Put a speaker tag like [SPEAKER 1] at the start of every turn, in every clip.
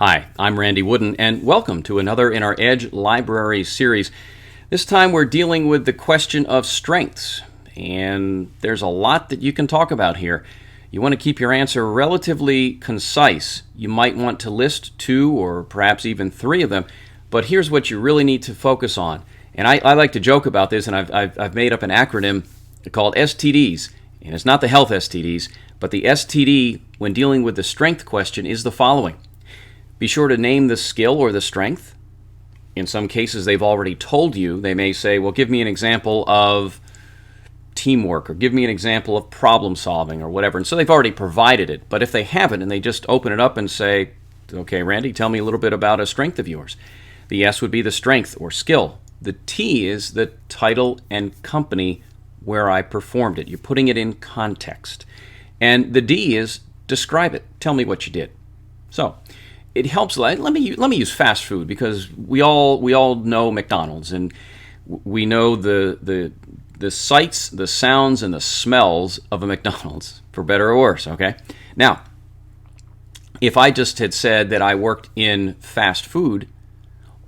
[SPEAKER 1] Hi, I'm Randy Wooden, and welcome to another in our Edge Library series. This time we're dealing with the question of strengths, and there's a lot that you can talk about here. You want to keep your answer relatively concise. You might want to list 2 or perhaps even 3 of them, but here's what you really need to focus on. And I like to joke about this, and I've made up an acronym called STDs, and it's not the health STDs, but the STD when dealing with the strength question is the following. Be sure to name the skill or the strength. In some cases, they've already told you. They may say, well, give me an example of teamwork, or give me an example of problem solving, or whatever. And so they've already provided it. But if they haven't, and they just open it up and say, okay, Randy, tell me a little bit about a strength of yours. The S would be the strength or skill. The T is the title and company where I performed it. You're putting it in context. And the D is describe it. Tell me what you did. So it helps. Let me use fast food, because we all know McDonald's, and we know the sights, the sounds, and the smells of a McDonald's, for better or worse. Okay. Now, if I just had said that I worked in fast food,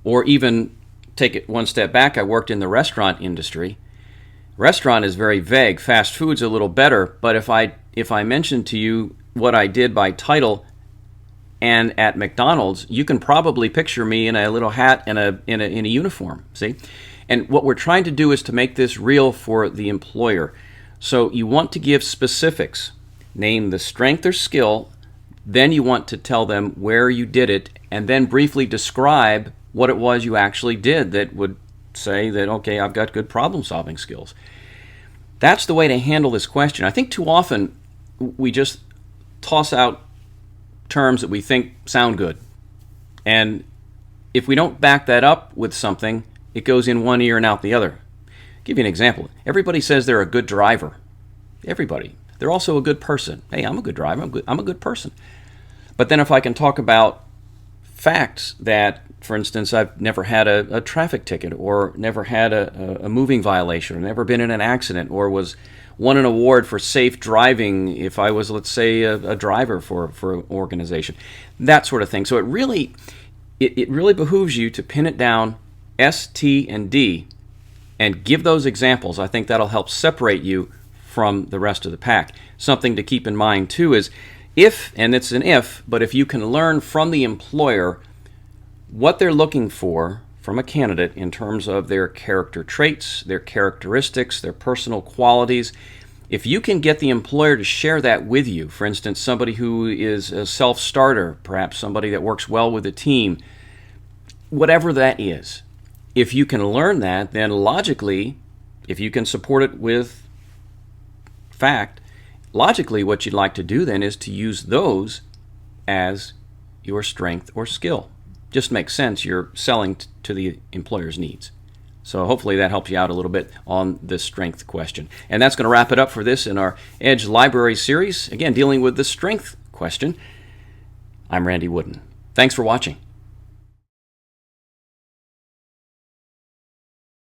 [SPEAKER 1] or even take it one step back, I worked in the restaurant industry. Restaurant is very vague. Fast food's a little better. But if I mention to you what I did by title, and at McDonald's, you can probably picture me in a little hat and in a uniform, see? And what we're trying to do is to make this real for the employer. So you want to give specifics. Name the strength or skill, then you want to tell them where you did it, and then briefly describe what it was you actually did that would say that, okay, I've got good problem-solving skills. That's the way to handle this question. I think too often we just toss out terms that we think sound good. And if we don't back that up with something, it goes in one ear and out the other. I'll give you an example. Everybody says they're a good driver. Everybody. They're also a good person. Hey, I'm a good driver. I'm a good person. But then if I can talk about facts that, for instance, I've never had a traffic ticket, or never had a moving violation, or never been in an accident, or won an award for safe driving if I was, let's say, a driver for an organization, that sort of thing. So it really behooves you to pin it down, S, T, and D, and give those examples. I think that'll help separate you from the rest of the pack. Something to keep in mind, too, is if, and it's an if, but if you can learn from the employer what they're looking for from a candidate in terms of their character traits, their characteristics, their personal qualities. If you can get the employer to share that with you, for instance, somebody who is a self-starter, perhaps somebody that works well with a team, whatever that is, if you can learn that, then logically, if you can support it with fact, logically what you'd like to do then is to use those as your strength or skill. Just makes sense. You're selling to the employer's needs. So hopefully that helps you out a little bit on this strength question. And that's going to wrap it up for this in our Edge Library series. Again, dealing with the strength question. I'm Randy Wooden. Thanks for watching.